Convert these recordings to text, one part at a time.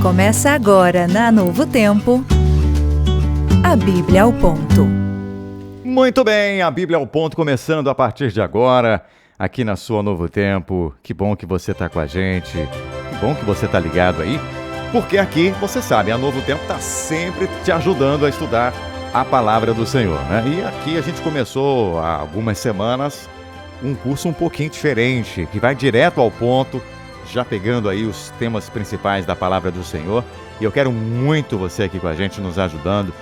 Começa agora na Novo Tempo, a Bíblia ao Ponto. Muito bem, a Bíblia ao Ponto começando a partir de agora, aqui na sua Novo Tempo. Que bom que você está com a gente, que bom que você está ligado aí, porque aqui, você sabe, a Novo Tempo está sempre te ajudando a estudar a Palavra do Senhor, né? E aqui a gente começou há algumas semanas um curso um pouquinho diferente, que vai direto ao ponto, já pegando aí os temas principais da Palavra do Senhor. E eu quero muito você aqui com a gente, nos ajudando,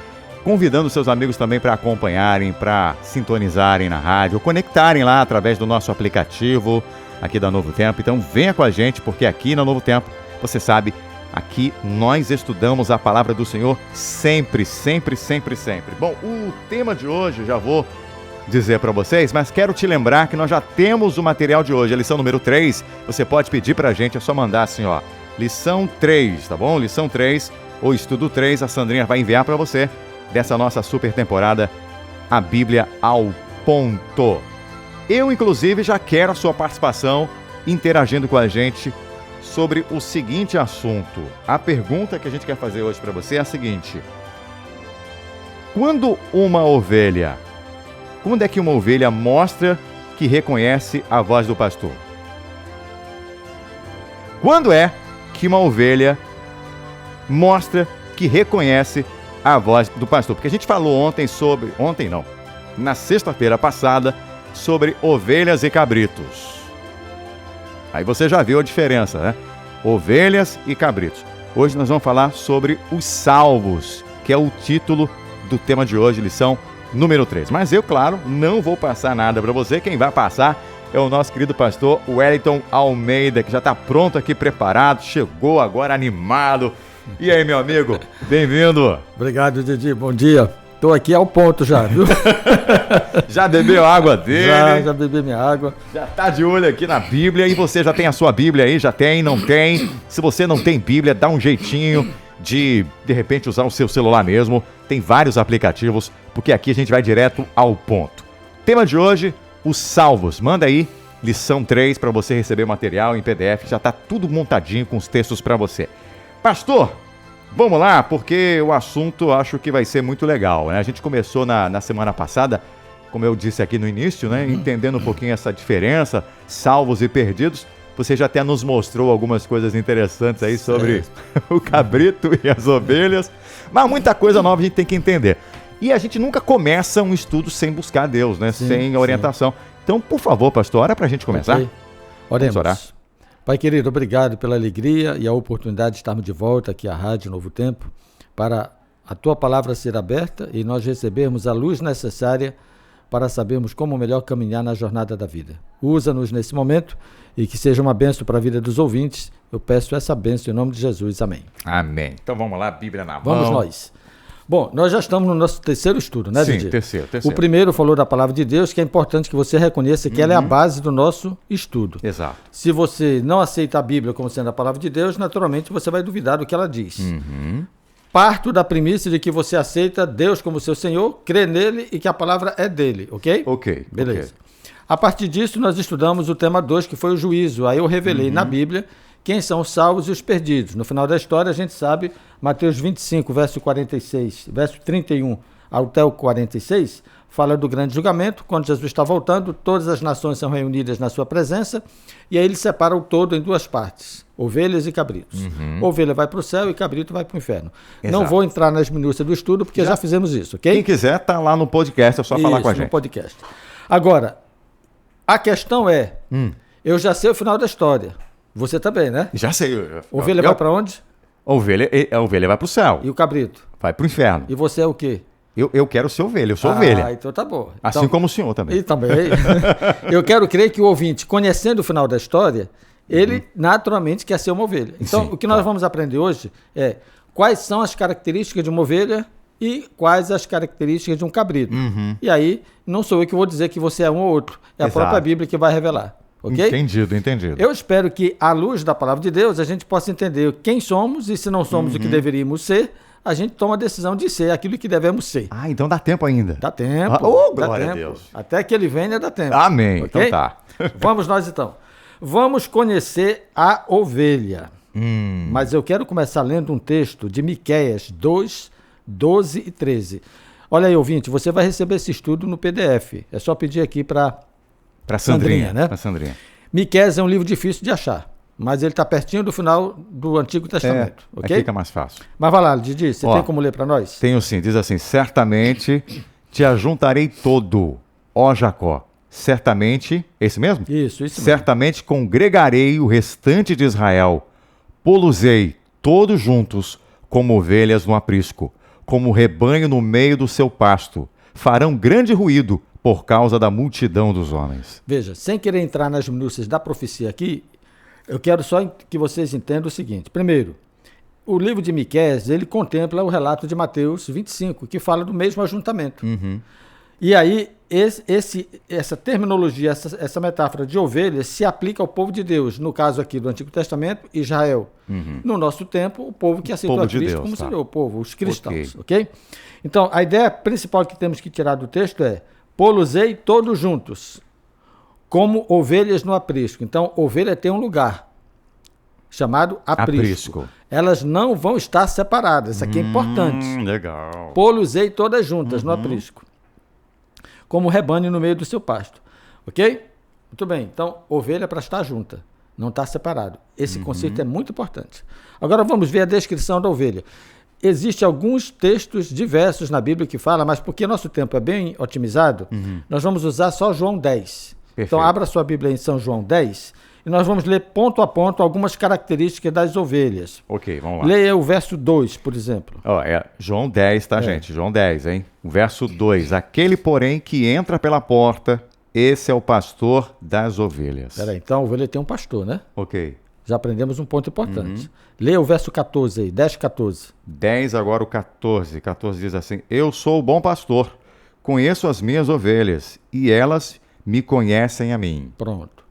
convidando seus amigos também para acompanharem, para sintonizarem na rádio, conectarem lá através do nosso aplicativo aqui da Novo Tempo. Então venha com a gente, porque aqui na Novo Tempo, você sabe, aqui nós estudamos a Palavra do Senhor sempre, sempre, sempre, sempre. Bom, o tema de hoje já vou dizer para vocês, mas quero te lembrar que nós já temos o material de hoje, a lição número 3. Você pode pedir pra gente, é só mandar assim, ó, lição 3, tá bom? Lição 3 ou estudo 3, a Sandrinha vai enviar para você dessa nossa super temporada, a Bíblia ao Ponto. Eu, inclusive, já quero a sua participação interagindo com a gente sobre o seguinte assunto. A pergunta que a gente quer fazer hoje para você é a seguinte: quando é que uma ovelha mostra que reconhece a voz do pastor? Quando é que uma ovelha mostra que reconhece a voz do pastor? Porque a gente falou na sexta-feira passada, sobre ovelhas e cabritos. Aí você já viu a diferença, né? Ovelhas e cabritos. Hoje nós vamos falar sobre os salvos, que é o título do tema de hoje, lição número 3. Mas eu, claro, não vou passar nada para você. Quem vai passar é o nosso querido pastor Wellington Almeida, que já está pronto aqui, preparado, chegou agora animado. E aí, meu amigo, bem-vindo. Obrigado, Didi, bom dia. Estou aqui ao ponto já, viu? Já bebeu a água dele? Já bebi minha água. Já está de olho aqui na Bíblia. E você já tem a sua Bíblia aí? Já tem, não tem? Se você não tem Bíblia, dá um jeitinho de repente, usar o seu celular mesmo. Tem vários aplicativos, porque aqui a gente vai direto ao ponto. Tema de hoje, os salvos. Manda aí, lição 3, para você receber material em PDF. Já está tudo montadinho com os textos para você. Pastor, vamos lá, porque o assunto acho que vai ser muito legal, né? A gente começou na semana passada, como eu disse aqui no início, né? Entendendo um pouquinho essa diferença, salvos e perdidos. Você já até nos mostrou algumas coisas interessantes aí sobre o cabrito e as ovelhas. Mas muita coisa nova a gente tem que entender. E a gente nunca começa um estudo sem buscar Deus, né? Sem orientação. Então, por favor, pastor, ora para a gente começar. Okay. Oremos. Vamos orar. Pai querido, obrigado pela alegria e a oportunidade de estarmos de volta aqui à Rádio Novo Tempo para a Tua palavra ser aberta e nós recebermos a luz necessária para sabermos como melhor caminhar na jornada da vida. Usa-nos nesse momento e que seja uma bênção para a vida dos ouvintes. Eu peço essa bênção em nome de Jesus. Amém. Amém. Então vamos lá, Bíblia na mão. Vamos nós. Bom, nós já estamos no nosso terceiro estudo, né, Didi? Sim, terceiro. O primeiro falou da palavra de Deus, que é importante que você reconheça que ela é a base do nosso estudo. Exato. Se você não aceita a Bíblia como sendo a palavra de Deus, naturalmente você vai duvidar do que ela diz. Parto da premissa de que você aceita Deus como seu Senhor, crê nele e que a palavra é dele, ok? Ok. Beleza. A partir disso, nós estudamos o tema 2, que foi o juízo. Aí eu revelei na Bíblia quem são os salvos e os perdidos. No final da história, a gente sabe, Mateus 25, verso 46, verso 31 até o 46, fala do grande julgamento. Quando Jesus está voltando, todas as nações são reunidas na sua presença, e aí ele separa o todo em duas partes, ovelhas e cabritos. Ovelha vai para o céu e cabrito vai para o inferno. Exato. Não vou entrar nas minúcias do estudo, porque já fizemos isso, ok? Quem quiser, tá lá no podcast, é só falar com a gente. No podcast. Agora, a questão é, eu já sei o final da história. Você também, né? Já sei. Ovelha vai para onde? A ovelha vai para o céu. E o cabrito? Vai para o inferno. E você é o quê? Eu quero ser ovelha, eu sou ovelha. Ah, então tá bom. Assim como o senhor também. E também. Eu quero crer que o ouvinte, conhecendo o final da história, ele naturalmente quer ser uma ovelha. Então, Sim, o que nós vamos aprender hoje é quais são as características de uma ovelha e quais as características de um cabrito. E aí, não sou eu que vou dizer que você é um ou outro. É a própria Bíblia que vai revelar. Okay? Entendido. Eu espero que, à luz da palavra de Deus, a gente possa entender quem somos e, se não somos o que deveríamos ser, a gente toma a decisão de ser aquilo que devemos ser. Ah, então dá tempo ainda. Dá tempo. Glória a Deus. Até que ele venha, dá tempo. Amém. Okay? Então tá. Vamos nós então. Vamos conhecer a ovelha. Mas eu quero começar lendo um texto de Miqueias 2, 12 e 13. Olha aí, ouvinte, você vai receber esse estudo no PDF. É só pedir aqui para Sandrinha, né? Para Sandrinha. Miqueias é um livro difícil de achar, mas ele está pertinho do final do Antigo Testamento, ok? Fica mais fácil. Mas vai lá, Didi, você tem como ler para nós? Tenho sim, diz assim, certamente te ajuntarei todo, ó Jacó. Certamente, esse mesmo? Isso mesmo. Certamente congregarei o restante de Israel, pô-los-ei todos juntos, como ovelhas no aprisco, como rebanho no meio do seu pasto. Farão grande ruído por causa da multidão dos homens. Veja, sem querer entrar nas minúcias da profecia aqui, eu quero só que vocês entendam o seguinte. Primeiro, o livro de Miqueias, ele contempla o relato de Mateus 25, que fala do mesmo ajuntamento. E aí, essa terminologia, essa metáfora de ovelhas se aplica ao povo de Deus, no caso aqui do Antigo Testamento, Israel. No nosso tempo, o povo que aceitou a Cristo como Senhor, o povo, os cristãos, ok? Então, a ideia principal que temos que tirar do texto é: pô-los-ei todos juntos, como ovelhas no aprisco. Então, ovelha tem um lugar chamado aprisco. Elas não vão estar separadas, isso aqui é importante. Legal. Pô-los-ei todas juntas no aprisco, como rebanho no meio do seu pasto. Ok? Muito bem. Então, ovelha para estar junta, não está separado. Esse conceito é muito importante. Agora vamos ver a descrição da ovelha. Existem alguns textos diversos na Bíblia que falam, mas porque nosso tempo é bem otimizado, nós vamos usar só João 10. Perfeito. Então, abra sua Bíblia em São João 10 e nós vamos ler ponto a ponto algumas características das ovelhas. Ok, vamos lá. Leia o verso 2, por exemplo. João 10, tá, gente? João 10, hein? O verso 2. Aquele, porém, que entra pela porta, esse é o pastor das ovelhas. Peraí, então a ovelha tem um pastor, né? Ok. Já aprendemos um ponto importante. Leia o verso 14 aí, 10, 14. 10, agora o 14. 14 diz assim: Eu sou o bom pastor, conheço as minhas ovelhas, e elas me conhecem a mim. Pronto.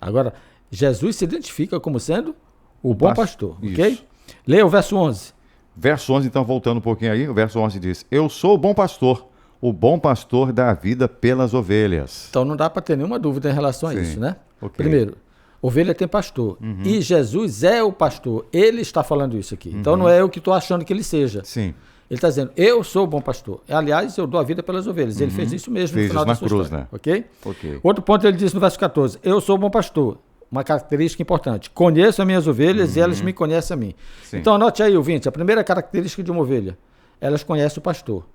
Agora, Jesus se identifica como sendo o bom pastor, ok? Isso. Leia o verso 11. Verso 11, então, voltando um pouquinho aí, o verso 11 diz: Eu sou o bom pastor dá a vida pelas ovelhas. Então não dá para ter nenhuma dúvida em relação a isso, né? Ok. Primeiro, ovelha tem pastor. E Jesus é o pastor. Ele está falando isso aqui. Então não é eu que estou achando que ele seja. Sim. Ele está dizendo: eu sou o bom pastor. Aliás, eu dou a vida pelas ovelhas. Ele fez isso mesmo Fez no final isso da na sua cruz, história. né? Ok? Ok. Outro ponto ele diz no verso 14: eu sou o bom pastor. Uma característica importante. Conheço as minhas ovelhas e elas me conhecem a mim. Sim. Então anote aí, ouvinte, a primeira característica de uma ovelha: elas conhecem o pastor.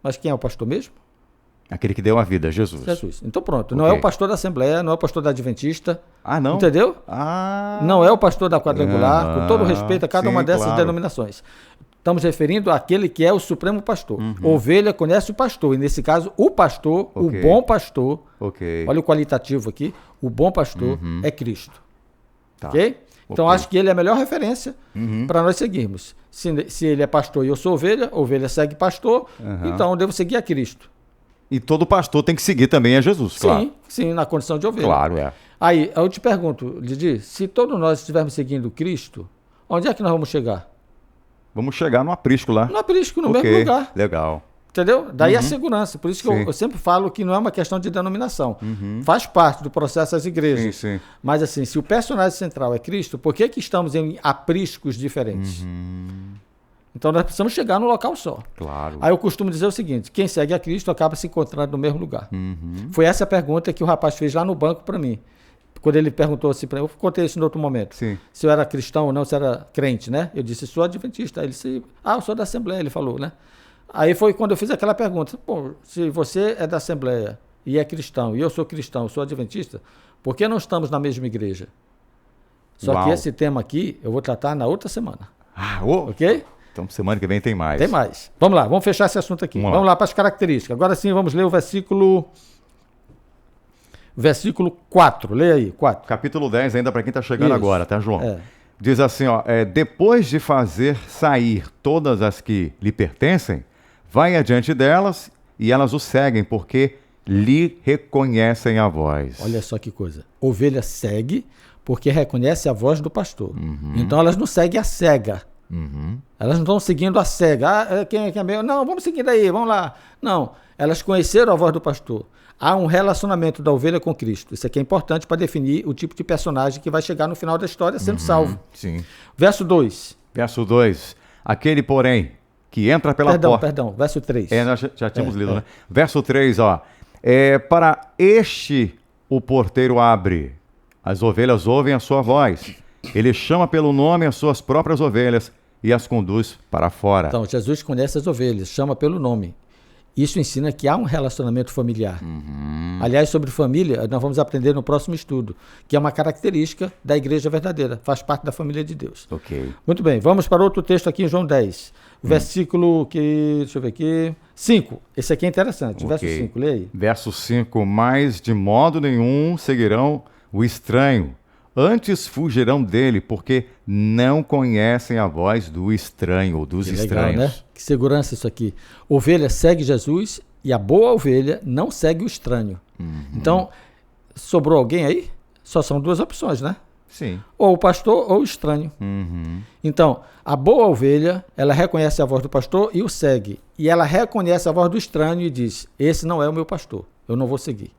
Mas quem é o pastor mesmo? Aquele que deu a vida, Jesus. Jesus. Então pronto. Não é o pastor da Assembleia, não é o pastor da Adventista. Ah, não? Entendeu? Ah. Não é o pastor da Quadrangular, com todo respeito a cada uma dessas claro. denominações. Estamos referindo àquele que é o supremo pastor. Ovelha conhece o pastor, e nesse caso, o pastor, o bom pastor, Ok. olha o qualitativo aqui, o bom pastor é Cristo. Tá. Ok? Então, Ok. acho que ele é a melhor referência para nós seguirmos. Se ele é pastor e eu sou ovelha segue pastor, então eu devo seguir a Cristo. E todo pastor tem que seguir também a Jesus, claro. Sim, na condição de ovelha. Claro, é. Aí, eu te pergunto, Didi, se todos nós estivermos seguindo Cristo, onde é que nós vamos chegar? Vamos chegar no aprisco lá. No aprisco, no Ok, mesmo lugar. Legal. Entendeu? Daí a segurança. Por isso que Sim. eu sempre falo que não é uma questão de denominação. Faz parte do processo das igrejas. Sim. Mas assim, se o personagem central é Cristo, por que estamos em apriscos diferentes? Então nós precisamos chegar no local só. Claro. Aí eu costumo dizer o seguinte: quem segue a Cristo acaba se encontrando no mesmo lugar. Foi essa a pergunta que o rapaz fez lá no banco para mim. Quando ele perguntou assim para mim, eu contei isso em outro momento. Sim. Se eu era cristão ou não, se eu era crente, né? Eu disse: sou adventista. Aí ele disse: eu sou da Assembleia, ele falou, né? Aí foi quando eu fiz aquela pergunta: pô, se você é da Assembleia e é cristão, e eu sou cristão, sou adventista, por que não estamos na mesma igreja? Só Uau. que esse tema aqui eu vou tratar na outra semana. Ok? Ok? Então, semana que vem tem mais. Tem mais. Vamos lá, vamos fechar esse assunto aqui. Vamos Vamos lá. lá para as características. Agora sim, vamos ler o versículo 4. Leia aí, 4. Capítulo 10, ainda para quem está chegando Isso. agora, tá, João? É. Diz assim, ó, depois de fazer sair todas as que lhe pertencem, vai adiante delas e elas o seguem, porque lhe reconhecem a voz. Olha só que coisa. Ovelha segue porque reconhece a voz do pastor. Então elas não seguem a cega. Elas não estão seguindo a cega. Quem é meu? Não, vamos seguir daí, vamos lá. Não, elas conheceram a voz do pastor. há um relacionamento da ovelha com Cristo. Isso aqui é importante para definir o tipo de personagem que vai chegar no final da história sendo salvo. Sim. Verso 2. Verso 2. Aquele, porém, que entra pela porta... Perdão, verso 3. Nós já tínhamos lido, né? Verso 3, ó. Para este o porteiro abre. As ovelhas ouvem a sua voz. Ele chama pelo nome as suas próprias ovelhas e as conduz para fora. Então, Jesus conhece as ovelhas, chama pelo nome. Isso ensina que há um relacionamento familiar. Aliás, sobre família, nós vamos aprender no próximo estudo, que é uma característica da igreja verdadeira, faz parte da família de Deus. Ok. Muito bem, vamos para outro texto aqui em João 10, versículo deixa eu ver aqui, 5. Esse aqui é interessante, verso 5, leia aí. Verso 5, mas de modo nenhum seguirão o estranho, antes fugirão dele, porque não conhecem a voz do estranho ou dos estranhos. Legal, né? Que segurança isso aqui. Ovelha segue Jesus e a boa ovelha não segue o estranho. Então, sobrou alguém aí? Só são duas opções, né? Sim. Ou o pastor ou o estranho. Então, a boa ovelha, ela reconhece a voz do pastor e o segue. E ela reconhece a voz do estranho e diz, esse não é o meu pastor, eu não vou seguir.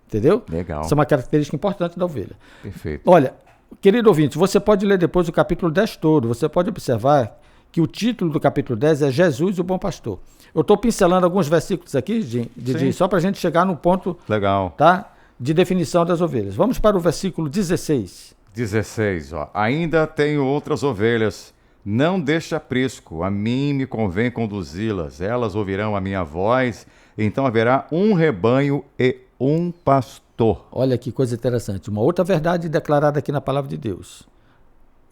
Entendeu? Legal. Isso é uma característica importante da ovelha. Perfeito. Olha, querido ouvinte, você pode ler depois o capítulo 10 todo. Você pode observar que o título do capítulo 10 é Jesus, o bom pastor. Eu estou pincelando alguns versículos aqui, Didi, só para a gente chegar no ponto Legal. Tá, de definição das ovelhas. Vamos para o versículo 16. 16, ó. Ainda tenho outras ovelhas. Não deixe aprisco. A mim me convém conduzi-las. Elas ouvirão a minha voz. Então haverá um rebanho e um pastor. Olha que coisa interessante. Uma outra verdade declarada aqui na palavra de Deus.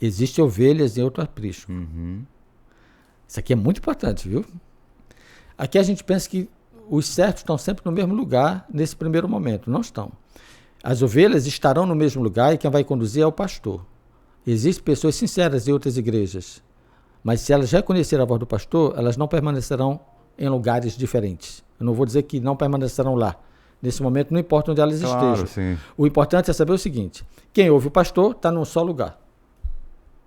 Existem ovelhas em outro aprisco. Isso aqui é muito importante, viu? Aqui a gente pensa que os certos estão sempre no mesmo lugar nesse primeiro momento. Não estão. As ovelhas estarão no mesmo lugar e quem vai conduzir é o pastor. Existem pessoas sinceras em outras igrejas, mas se elas reconhecerem a voz do pastor, elas não permanecerão em lugares diferentes. Eu não vou dizer que não permanecerão lá. Nesse momento, não importa onde elas estejam. Sim. O importante é saber o seguinte, quem ouve o pastor está num só lugar.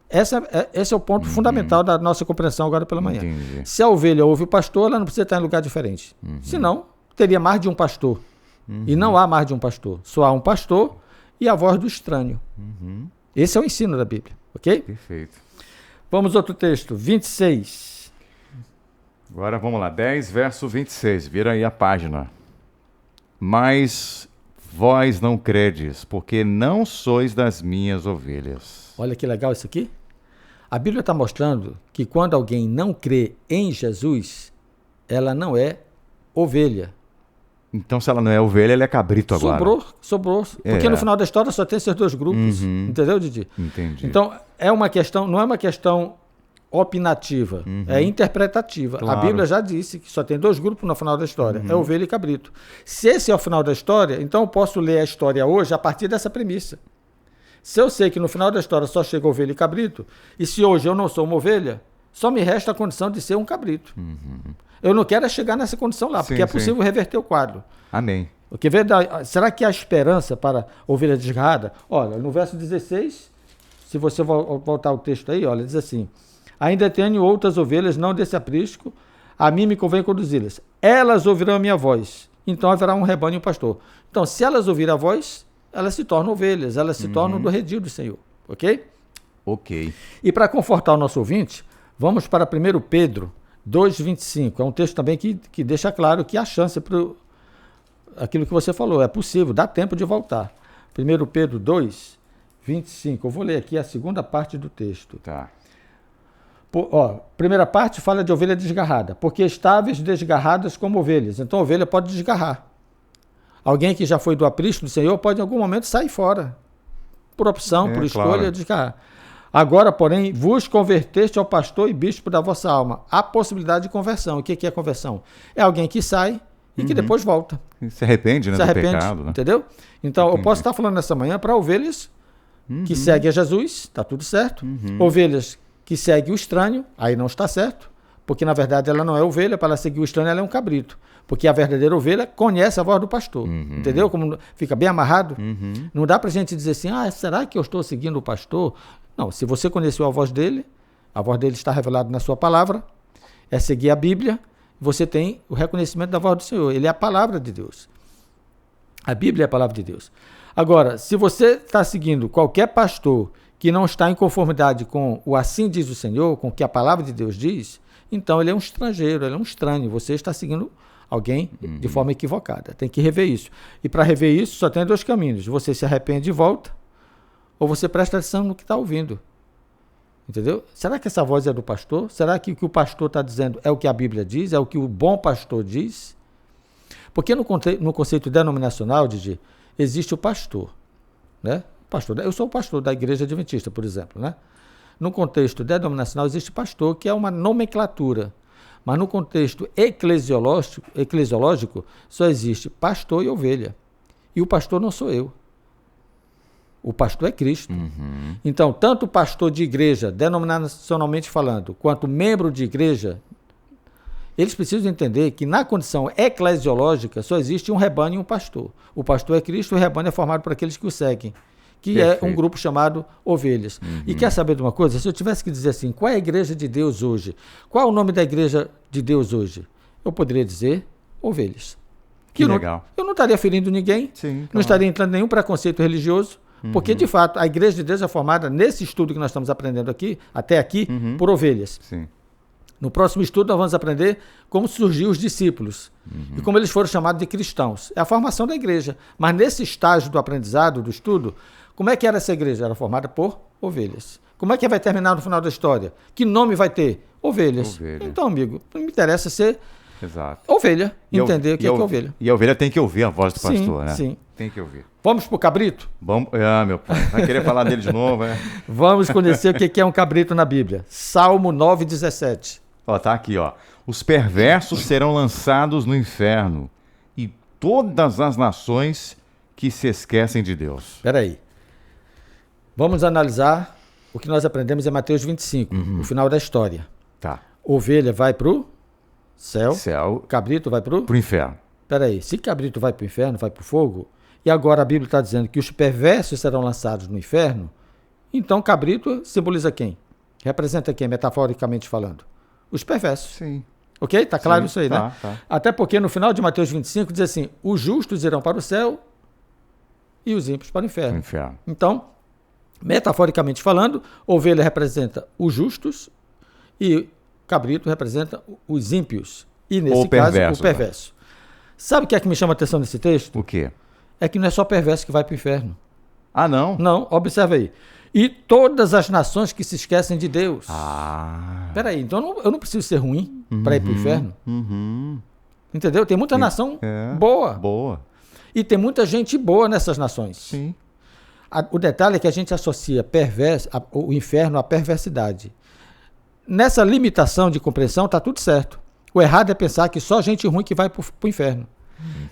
Esse é o ponto fundamental da nossa compreensão agora pela manhã. Entendi. Se a ovelha ouve o pastor, ela não precisa estar em lugar diferente. Senão, teria mais de um pastor. E não há mais de um pastor. Só há um pastor e a voz do estranho. Esse é o ensino da Bíblia, ok? Perfeito. Vamos outro texto, 26. Agora vamos lá, 10, verso 26. Vira aí a página. Mas vós não credes, porque não sois das minhas ovelhas. Olha que legal isso aqui. A Bíblia está mostrando que quando alguém não crê em Jesus, ela não é ovelha. Então, se ela não é ovelha, ela é cabrito agora. Sobrou. Porque no final da história só tem esses dois grupos. Entendeu, Didi? Entendi. Então, é uma questão, não é uma questão opinativa, é interpretativa. Claro. A Bíblia já disse que só tem dois grupos no final da história, é ovelha e cabrito. Se esse é o final da história, então eu posso ler a história hoje a partir dessa premissa. Se eu sei que no final da história só chega ovelha e cabrito, e se hoje eu não sou uma ovelha, só me resta a condição de ser um cabrito. Eu não quero chegar nessa condição lá, porque é possível reverter o quadro. Amém. Porque, será que há esperança para ovelha desgarrada? Olha, no verso 16, se você voltar ao texto aí, olha, diz assim, ainda tenho outras ovelhas, não desse aprisco, a mim me convém conduzi-las. Elas ouvirão a minha voz, então haverá um rebanho e um pastor. Então, se elas ouvirem a voz, elas se tornam ovelhas, elas se tornam do redil do Senhor, ok? Ok. E para confortar o nosso ouvinte, vamos para 1 Pedro 2,25. É um texto também que deixa claro que há chance para aquilo que você falou. É possível, dá tempo de voltar. 1 Pedro 2,25. Eu vou ler aqui a segunda parte do texto. Tá. Primeira parte fala de ovelha desgarrada. Porque estáveis desgarradas como ovelhas. Então a ovelha pode desgarrar. Alguém que já foi do aprisco do Senhor pode em algum momento sair fora. Por opção, por escolha, claro. desgarrar. Agora, porém, vos converteste ao pastor e bispo da vossa alma. Há possibilidade de conversão. O que é conversão? É alguém que sai e que depois volta. Se arrepende, né, Se arrepende, do pecado, né? entendeu? Então, eu posso estar falando nessa manhã para ovelhas que seguem a Jesus, está tudo certo. Ovelhas que seguem o estranho, aí não está certo, porque na verdade ela não é ovelha, para ela seguir o estranho ela é um cabrito. Porque a verdadeira ovelha conhece a voz do pastor. Entendeu? Como fica bem amarrado. Não dá para a gente dizer assim, será que eu estou seguindo o pastor? Não, se você conheceu a voz dele está revelada na sua palavra, é seguir a Bíblia, você tem o reconhecimento da voz do Senhor. Ele é a palavra de Deus. A Bíblia é a palavra de Deus. Agora, se você está seguindo qualquer pastor que não está em conformidade com o assim diz o Senhor, com o que a palavra de Deus diz, então ele é um estrangeiro, ele é um estranho. Você está seguindo alguém de forma equivocada. Tem que rever isso. E para rever isso, só tem 2 caminhos. Você se arrepende e volta, ou você presta atenção no que está ouvindo. Entendeu? Será que essa voz é do pastor? Será que o que o pastor está dizendo é o que a Bíblia diz? É o que o bom pastor diz? Porque no conceito denominacional, Didi, existe o pastor, né? Eu sou o pastor da Igreja Adventista, por exemplo, né? No contexto denominacional existe pastor, que é uma nomenclatura, mas no contexto eclesiológico só existe pastor e ovelha. E o pastor não sou eu. O pastor é Cristo. Então, tanto pastor de igreja, denominacionalmente falando, quanto membro de igreja, eles precisam entender que na condição eclesiológica só existe um rebanho e um pastor. O pastor é Cristo, o rebanho é formado por aqueles que o seguem, que Perfeito. É um grupo chamado ovelhas. E quer saber de uma coisa? Se eu tivesse que dizer assim, qual é a igreja de Deus hoje? Qual é o nome da igreja de Deus hoje? Eu poderia dizer ovelhas. Que legal. Eu não estaria ferindo ninguém, não estaria entrando em nenhum preconceito religioso, porque, de fato, a igreja de Deus é formada, nesse estudo que nós estamos aprendendo aqui, até aqui, por ovelhas. Sim. No próximo estudo, nós vamos aprender como surgiu os discípulos e como eles foram chamados de cristãos. É a formação da igreja. Mas nesse estágio do aprendizado, do estudo, como é que era essa igreja? Era formada por ovelhas. Como é que vai terminar no final da história? Que nome vai ter? Ovelhas. Então, amigo, não me interessa ser ovelha, entender o que é ovelha. E a ovelha tem que ouvir a voz do pastor, né? Sim. Tem que ouvir. Vamos pro cabrito? Vamos. Meu pai. Vai querer falar dele de novo, né? Vamos conhecer o que é um cabrito na Bíblia. Salmo 9:17. Tá aqui, ó. Os perversos serão lançados no inferno e todas as nações que se esquecem de Deus. Espera aí. Vamos analisar o que nós aprendemos em Mateus 25, o final da história. Tá. Ovelha vai pro céu. Cabrito vai pro inferno. Espera aí. Se cabrito vai pro inferno, vai pro fogo, e agora a Bíblia está dizendo que os perversos serão lançados no inferno, então cabrito simboliza quem? Representa quem, metaforicamente falando? Os perversos. Sim. Ok? Tá claro isso aí, tá, né? Tá. Até porque no final de Mateus 25 diz assim, os justos irão para o céu e os ímpios para o inferno. Então, metaforicamente falando, ovelha representa os justos e cabrito representa os ímpios. E nesse caso, o perverso. Sabe o que é que me chama a atenção nesse texto? O quê? É que não é só perverso que vai para o inferno. Ah, não? Não, observa aí. E todas as nações que se esquecem de Deus. Peraí, então eu não preciso ser ruim para ir para o inferno? Entendeu? Tem muita nação boa. E tem muita gente boa nessas nações. Sim. O detalhe é que a gente associa o inferno à perversidade. Nessa limitação de compreensão está tudo certo. O errado é pensar que só gente ruim que vai para o inferno.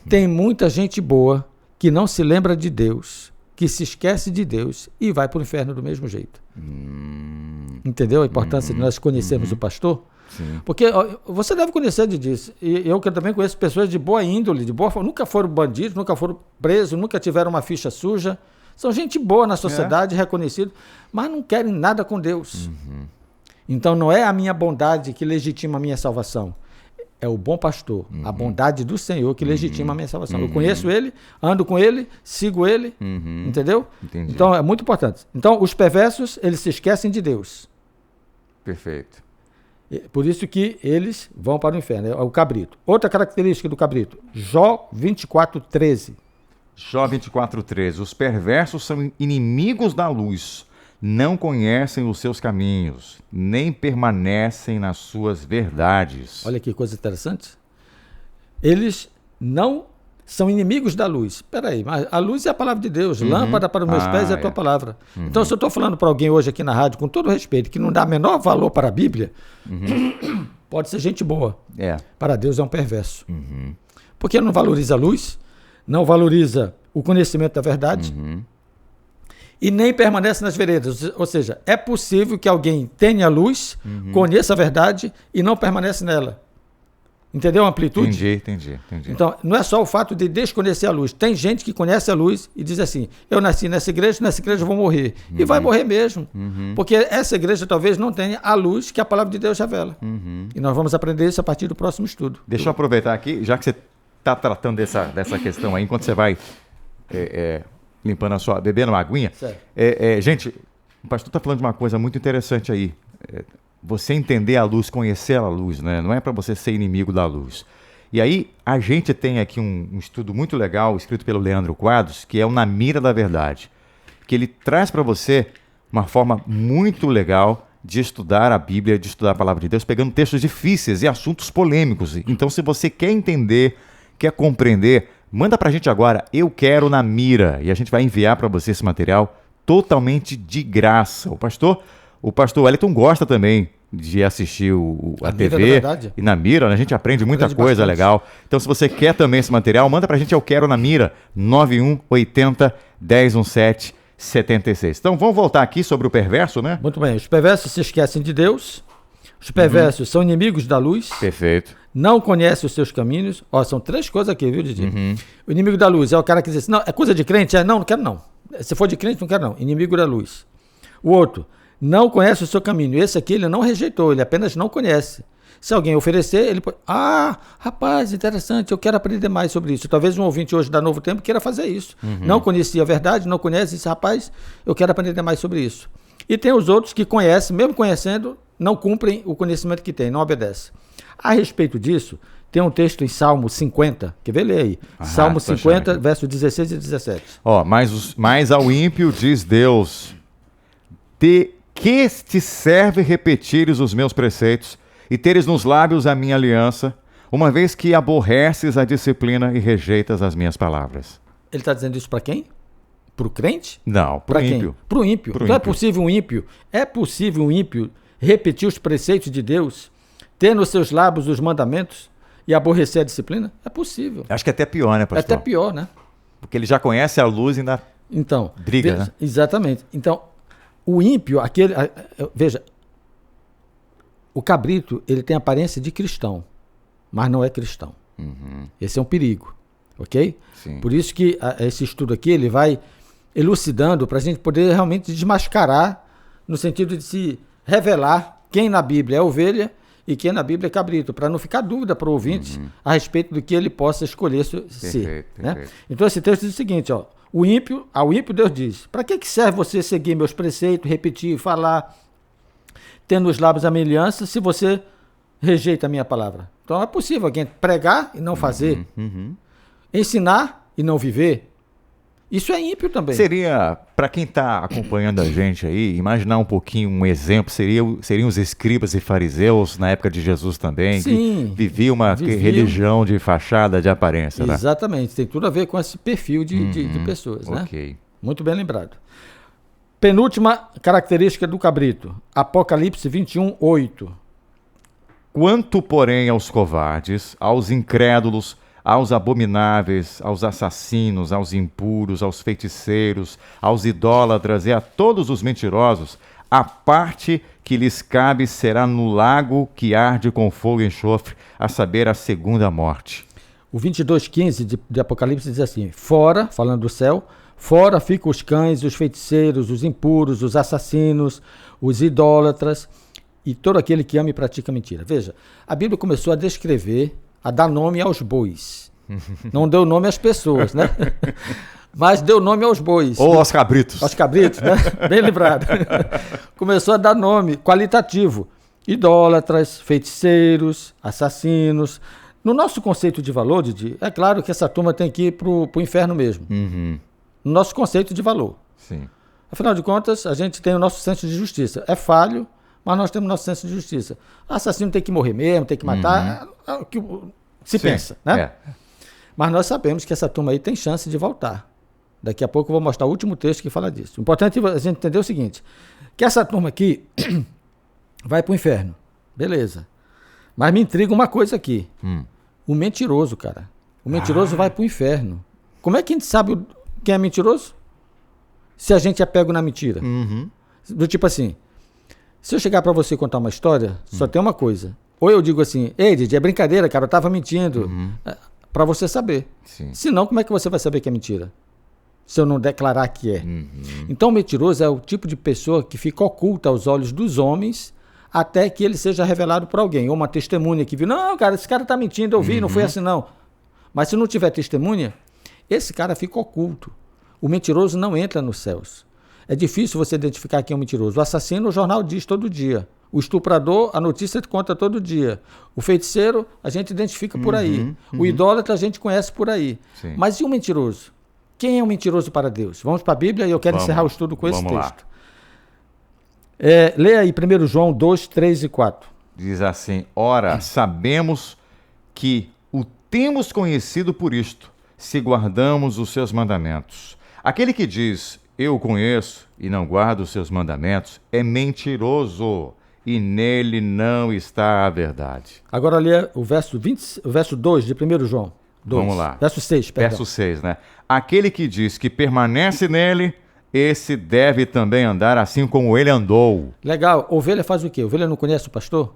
Tem muita gente boa que não se lembra de Deus, que se esquece de Deus e vai para o inferno do mesmo jeito. Entendeu a importância de nós conhecermos o pastor? Sim. Porque você deve conhecer disso. E eu que também conheço pessoas de boa índole, nunca foram bandidos, nunca foram presos, nunca tiveram uma ficha suja. São gente boa na sociedade, reconhecido, mas não querem nada com Deus. Então não é a minha bondade que legitima a minha salvação. É o bom pastor, a bondade do Senhor que legitima a minha salvação. Eu conheço ele, ando com ele, sigo ele, entendeu? Entendi. Então é muito importante. Então os perversos, eles se esquecem de Deus. Perfeito. Por isso que eles vão para o inferno, é o cabrito. Outra característica do cabrito, Jó 24:13. Jó 24:13. Os perversos são inimigos da luz, não conhecem os seus caminhos, nem permanecem nas suas verdades. Olha que coisa interessante. Eles não são inimigos da luz. Espera aí, mas a luz é a palavra de Deus. Lâmpada para os meus pés é a tua palavra. Então, se eu estou falando para alguém hoje aqui na rádio, com todo respeito, que não dá menor valor para a Bíblia, pode ser gente boa. Para Deus é um perverso. Porque não valoriza a luz, não valoriza o conhecimento da verdade, e nem permanece nas veredas. Ou seja, é possível que alguém tenha luz, conheça a verdade e não permanece nela. Entendeu a amplitude? Entendi. Então, não é só o fato de desconhecer a luz. Tem gente que conhece a luz e diz assim, eu nasci nessa igreja eu vou morrer. E vai morrer mesmo. Porque essa igreja talvez não tenha a luz que a palavra de Deus revela. E nós vamos aprender isso a partir do próximo estudo. Deixa eu aproveitar aqui, já que você está tratando dessa questão aí, enquanto você vai limpando a sua... bebendo uma aguinha. Gente, o pastor está falando de uma coisa muito interessante aí. Você entender a luz, conhecer a luz, né? Não é para você ser inimigo da luz. E aí, a gente tem aqui um estudo muito legal, escrito pelo Leandro Quadros, que é o Na Mira da Verdade, que ele traz para você uma forma muito legal de estudar a Bíblia, de estudar a Palavra de Deus, pegando textos difíceis e assuntos polêmicos. Então, se você quer entender, quer compreender, manda pra gente agora, Eu Quero Na Mira, e a gente vai enviar para você esse material totalmente de graça. O pastor Wellington gosta também de assistir a TV e Na Mira, né? A gente aprende muita coisa legal. Então, se você quer também esse material, manda pra gente Eu Quero Na Mira, 9180 1017 76. Então, vamos voltar aqui sobre o perverso, né? Muito bem. Os perversos se esquecem de Deus. Os perversos são inimigos da luz. Perfeito. Não conhecem os seus caminhos. Ó, são 3 coisas aqui, viu, Didi? O inimigo da luz é o cara que diz assim, não, é coisa de crente? Não quero não. Se for de crente, não quero não. Inimigo da luz. O outro, não conhece o seu caminho. Esse aqui ele não rejeitou, ele apenas não conhece. Se alguém oferecer, ele pode... rapaz, interessante, eu quero aprender mais sobre isso. Talvez um ouvinte hoje da Novo Tempo queira fazer isso. Não conhecia a verdade, não conhece esse rapaz, eu quero aprender mais sobre isso. E tem os outros que conhecem, mesmo conhecendo, não cumprem o conhecimento que têm, não obedecem. A respeito disso, tem um texto em Salmo 50, quer ver? Lê aí. Salmo 50, versos 16 e 17. Mas ao ímpio diz Deus, que te serve repetires os meus preceitos e teres nos lábios a minha aliança, uma vez que aborreces a disciplina e rejeitas as minhas palavras. Ele está dizendo isso para quem? Para o crente? Não, para o ímpio. Para o ímpio. Então é possível um ímpio repetir os preceitos de Deus, ter nos seus lábios os mandamentos e aborrecer a disciplina? É possível. Acho que é até pior, né, pastor? É até pior, né? Porque ele já conhece a luz e ainda briga, né? Exatamente. Então, o ímpio, veja, o cabrito, ele tem aparência de cristão, mas não é cristão. Esse é um perigo, ok? Sim. Por isso que esse estudo aqui, ele vai elucidando para a gente poder realmente desmascarar, no sentido de se revelar quem na Bíblia é ovelha e quem na Bíblia é cabrito, para não ficar dúvida para o ouvinte a respeito do que ele possa escolher ser. Né? Então esse texto diz o seguinte, ó, ao ímpio Deus diz, para que serve você seguir meus preceitos, repetir, falar, tendo nos lábios a minha aliança, se você rejeita a minha palavra? Então é possível alguém pregar e não fazer, ensinar e não viver. Isso é ímpio também. Seria, para quem está acompanhando a gente aí, imaginar um pouquinho um exemplo, seriam os escribas e fariseus na época de Jesus também, Sim, que viviam uma religião de fachada, de aparência. Exatamente, tem tudo a ver com esse perfil de pessoas. Okay. Né? Muito bem lembrado. Penúltima característica do cabrito, Apocalipse 21, 8. Quanto, porém, aos covardes, aos incrédulos, aos abomináveis, aos assassinos, aos impuros, aos feiticeiros, aos idólatras e a todos os mentirosos, a parte que lhes cabe será no lago que arde com fogo e enxofre, a saber, a segunda morte. O 22:15 de Apocalipse diz assim, fora, falando do céu, fora ficam os cães, os feiticeiros, os impuros, os assassinos, os idólatras e todo aquele que ama e pratica mentira. Veja, a Bíblia começou a descrever, a dar nome aos bois. Não deu nome às pessoas, né? Mas deu nome aos bois. Ou aos cabritos. Aos cabritos, né? Bem lembrado. Começou a dar nome qualitativo. Idólatras, feiticeiros, assassinos. No nosso conceito de valor, Didi, é claro que essa turma tem que ir para o inferno mesmo. No nosso conceito de valor. Sim. Afinal de contas, a gente tem o nosso senso de justiça. É falho, mas nós temos o nosso senso de justiça. O assassino tem que morrer mesmo, tem que matar, é o que se pensa, né? É. Mas nós sabemos que essa turma aí tem chance de voltar. Daqui a pouco eu vou mostrar o último texto que fala disso. O importante é a gente entender o seguinte, que essa turma aqui vai para o inferno. Beleza. Mas me intriga uma coisa aqui. O mentiroso, cara. O mentiroso vai para o inferno. Como é que a gente sabe quem é mentiroso? Se a gente é pego na mentira. Do tipo assim, se eu chegar para você contar uma história, só tem uma coisa. Ou eu digo assim, ei, Didi, é brincadeira, cara, eu tava mentindo. Para você saber. Sim. Senão, como é que você vai saber que é mentira? Se eu não declarar que é. Então, o mentiroso é o tipo de pessoa que fica oculta aos olhos dos homens até que ele seja revelado por alguém. Ou uma testemunha que viu, não, cara, esse cara tá mentindo, eu vi, não foi assim não. Mas se não tiver testemunha, esse cara fica oculto. O mentiroso não entra nos céus. É difícil você identificar quem é um mentiroso. O assassino, o jornal diz todo dia. O estuprador, a notícia conta todo dia. O feiticeiro, a gente identifica por aí. O idólatra, a gente conhece por aí. Sim. Mas e o mentiroso? Quem é um mentiroso para Deus? Vamos para a Bíblia e eu quero encerrar o estudo com esse texto. Leia aí 1 João 2, 3 e 4. Diz assim: ora, sabemos que o temos conhecido por isto, se guardamos os seus mandamentos. Aquele que diz, eu o conheço, e não guarda os seus mandamentos, é mentiroso, e nele não está a verdade. Agora leia o verso 2 de 1 João 2. Vamos lá. Verso 6, perdão. Verso 6, né? Aquele que diz que permanece nele, esse deve também andar assim como ele andou. Legal. Ovelha faz o quê? Ovelha não conhece o pastor?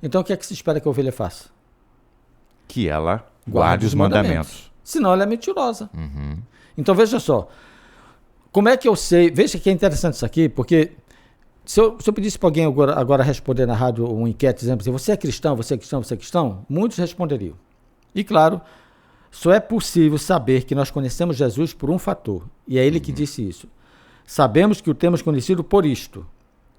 Então o que é que se espera que a ovelha faça? Que ela guarde os mandamentos. Senão ela é mentirosa. Então veja só. Como é que eu sei? Veja que é interessante isso aqui, porque se eu pedisse para alguém agora responder na rádio uma enquete, dizendo assim, você é cristão, você é cristão, você é cristão? Muitos responderiam. E claro, só é possível saber que nós conhecemos Jesus por um fator. E é ele que disse isso. Sabemos que o temos conhecido por isto,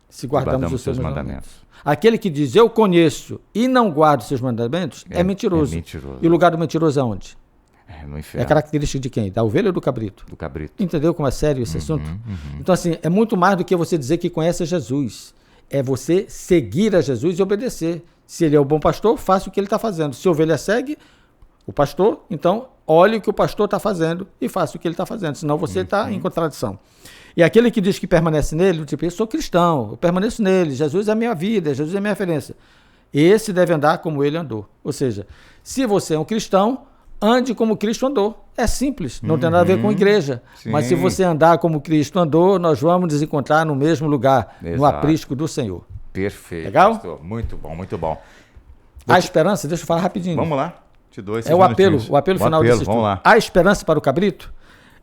se guardamos os seus mandamentos. Aquele que diz, eu conheço e não guardo os seus mandamentos, é mentiroso. É mentiroso. E o lugar do mentiroso é onde? No inferno. É característica de quem? Da ovelha ou do cabrito? Do cabrito. Entendeu como é sério esse assunto? Então, assim, é muito mais do que você dizer que conhece Jesus. É você seguir a Jesus e obedecer. Se ele é o bom pastor, faça o que ele está fazendo. Se a ovelha segue o pastor, então olhe o que o pastor está fazendo e faça o que ele está fazendo. Senão você está em contradição. E aquele que diz que permanece nele, tipo, eu sou cristão, eu permaneço nele, Jesus é a minha vida, Jesus é a minha referência. Esse deve andar como ele andou. Ou seja, se você é um cristão, ande como Cristo andou. É simples, não tem nada a ver com igreja. Sim. Mas se você andar como Cristo andou, nós vamos nos encontrar no mesmo lugar, no aprisco do Senhor. Perfeito. Legal? Pastor. Muito bom, muito bom. A esperança, deixa eu falar rapidinho. Vamos lá. Te dou esses É o apelo minutinhos. final desse estudo. Vamos lá. Há esperança para o cabrito?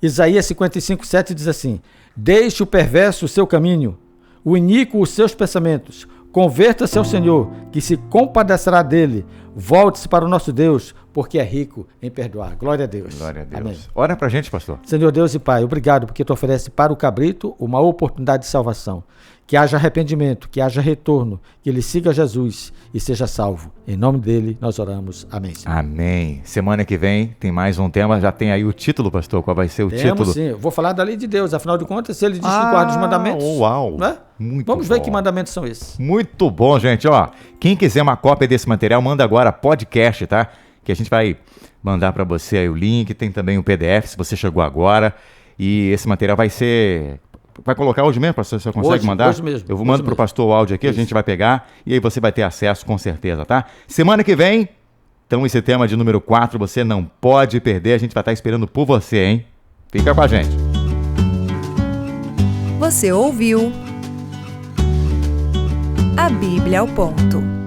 Isaías 55, 7 diz assim, deixe o perverso o seu caminho, o iníquo os seus pensamentos, converta-se ao Senhor, que se compadecerá dele, volte-se para o nosso Deus, porque é rico em perdoar. Glória a Deus. Glória a Deus. Amém. Ora pra gente, pastor. Senhor Deus e Pai, obrigado porque tu oferece para o cabrito uma oportunidade de salvação. Que haja arrependimento, que haja retorno, que ele siga Jesus e seja salvo. Em nome dele nós oramos. Amém, Senhor. Amém. Semana que vem tem mais um tema. Já tem aí o título, pastor. Qual vai ser o título? Sim, eu vou falar da lei de Deus. Afinal de contas, se ele diz que guarda os mandamentos. Uau! Não é? Muito Vamos bom. ver que mandamentos são esses. Muito bom, gente. Ó, quem quiser uma cópia desse material, manda agora podcast, tá? Que a gente vai mandar para você aí o link. Tem também o PDF, se você chegou agora. E esse material vai ser... Vai colocar hoje mesmo, pastor? Você consegue mandar? Hoje mesmo. Eu mando pro pastor o áudio aqui, a gente vai pegar e aí você vai ter acesso com certeza, tá? Semana que vem, então esse tema de número 4, você não pode perder, a gente vai estar esperando por você, hein? Fica com a gente. Você ouviu A Bíblia ao Ponto.